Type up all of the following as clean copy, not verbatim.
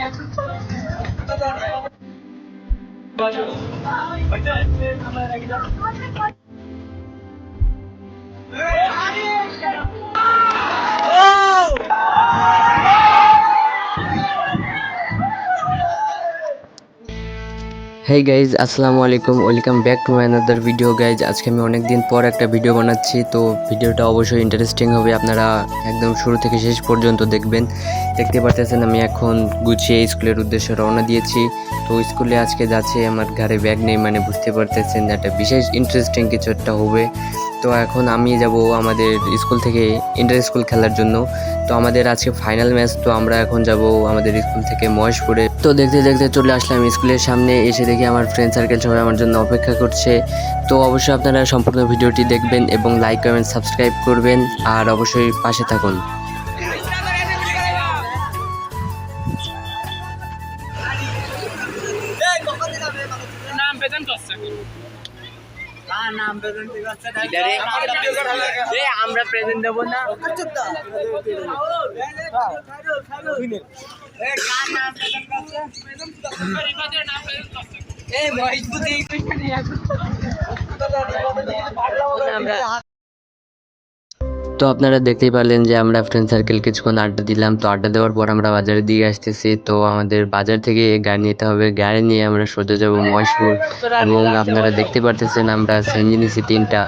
Hey guys, আসসালামু আলাইকুম, welcome back to my another video guys. আজকে আমি অনেক দিন পর একটা ভিডিও বানাচ্ছি, তো ভিডিওটা অবশ্যই ইন্টারেস্টিং হবে। আপনারা একদম শুরু থেকে শেষ পর্যন্ত দেখবেন। দেখতে পারতেছেন আমি এখন গুছিয়ে স্কুলের উদ্দেশ্যে রওনা দিয়েছি। তো স্কুলে আজকে যাচ্ছে, আমার ঘরে ব্যাগ নেই, মানে বুঝতে পারতেছেন একটা বিশেষ ইন্টারেস্টিং কিছু একটা হবে। তো এখন আমি যাব আমাদের স্কুল থেকে ইন্টার স্কুল খেলার জন্য। তো আমাদের আজকে ফাইনাল ম্যাচ, তো আমরা এখন যাব আমাদের স্কুল থেকে মহেশপুরে। তো দেখতে দেখতে চলে আসলাম স্কুলের সামনে, এসে দেখি আমার ফ্রেন্ড সার্কেল সবাই আমার জন্য অপেক্ষা করছে। তো অবশ্যই আপনারা সম্পূর্ণ ভিডিওটি দেখবেন এবং লাইক কমেন্ট সাবস্ক্রাইব করবেন, আর অবশ্যই পাশে থাকুন। আমরা প্রেজেন্ট দেবো না। তো আপনারা দেখতেই পারলেন যে আমরা ফ্রেন্ড সার্কেল কিছুক্ষণ আড্ডা দিলাম। তো আড্ডা দেওয়ার পর আমরা বাজারের দিকে আসতেছি। তো আমাদের বাজার থেকে গাড়ি নিতে হবে, গাড়ি নিয়ে আমরা সোজা যাবো মহেশপুর। এবং আপনারা দেখতে পারতেছেন আমরা সেঞ্জি নিয়েছি 3টা,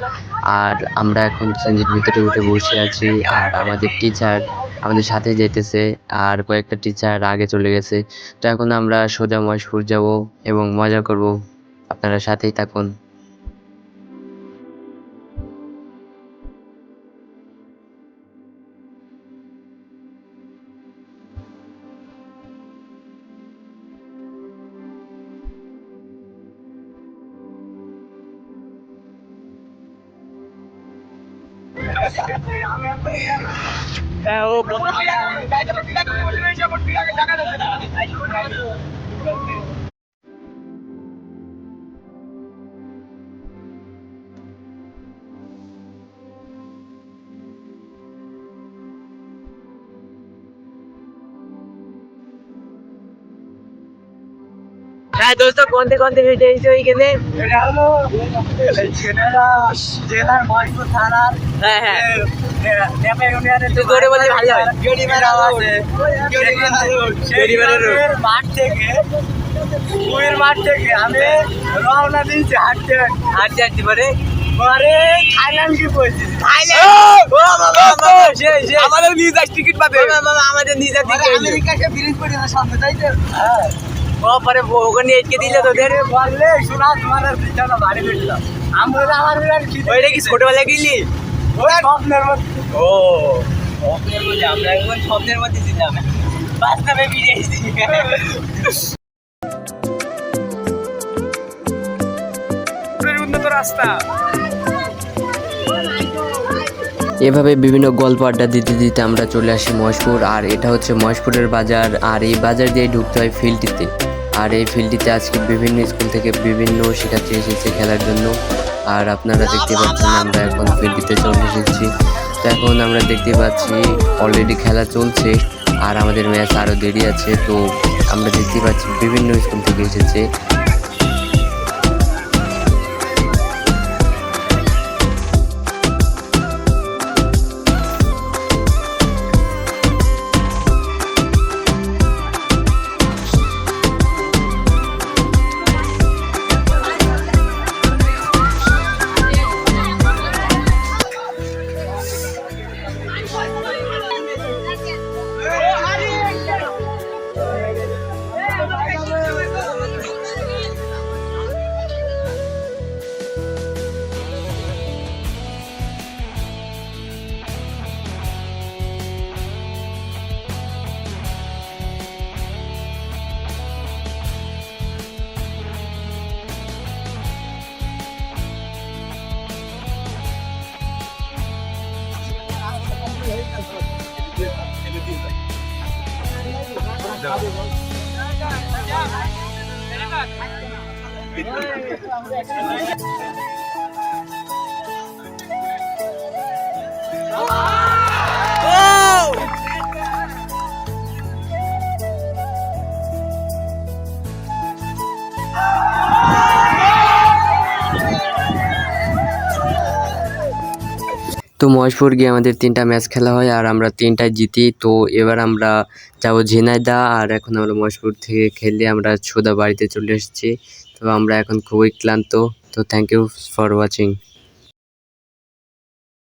আর আমরা এখন সেঞ্জির ভিতরে উঠে বসে আছি। আর আমাদের টিচার আমাদের সাথে যেতেছে, আর কয়েকটা টিচার আগে চলে গেছে। তো এখন আমরা সোজা মহেশপুর যাব এবং মজা করব। আপনারা সাথেই থাকুন। হ্যাঁ দোস্ত, কোনতে কোনতে হেঁটে এসেছো এইখানে? এটা হলো জেলার মহেশপুর থানার। হ্যাঁ হ্যাঁ, নেমে ইউনিয়নের তুই জোরে বললে ভালো হয়। গরিবের মাঠ থেকে কুয়ের মাঠ থেকে আমি রওনা দিয়েছি হাঁটতে হাঁটতে হাঁটতে পরে পরে থাইল্যান্ড কি বলছি আমাদের নিয়ে যাস টিকিট পাবে, আমাদের নিয়ে যা টিকিট। আমেরিকাকে ব্রিজ করে সামনে তাই তো ও পরে ওখানে এটকে দিলে তোদের বললে শোনা তোমাদের বিছানা বাড়ি ফিরলাম আমরা আমার বিরাট ওইটা কি ছোটবেলায় গেলি? ওই স্বপ্নের মধ্যে ও স্বপ্নের মধ্যে, আমরা এখন স্বপ্নের মধ্যে ছিলাম, বাস্তবে ফিরে এসেছি। উন্নত রাস্তা। এভাবে বিভিন্ন গল্প আড্ডা দিতে দিতে আমরা চলে আসি মহেশপুর। আর এটা হচ্ছে মহেশপুরের বাজার, আর এই বাজার দিয়ে ঢুকতে হয় ফিল্ডটিতে। আর এই ফিল্ডটিতে আজকে বিভিন্ন স্কুল থেকে বিভিন্ন শিক্ষার্থী এসেছে খেলার জন্য। আর আপনারা দেখতে পাচ্ছেন আমরা এখন ফিল্ডটিতে চলে এসেছি। তো এখন আমরা দেখতে পাচ্ছি অলরেডি খেলা চলছে, আর আমাদের ম্যাচ আরও দেরি আছে। তো আমরা দেখতে পাচ্ছি বিভিন্ন স্কুল থেকে এসেছে। তো মহেশপুর গিয়ে আমাদের 3টা ম্যাচ খেলা হয় আর আমরা 3টায় জিতি। তো এবার আমরা যাবো ঝিনাইদহ, আর এখন আমরা মহেশপুর থেকে খেলে আমরা সোজা বাড়িতে চলে এসেছি। তো আমরা এখন খুবই ক্লান্ত। তো থ্যাংক ইউ ফর ওয়াচিং।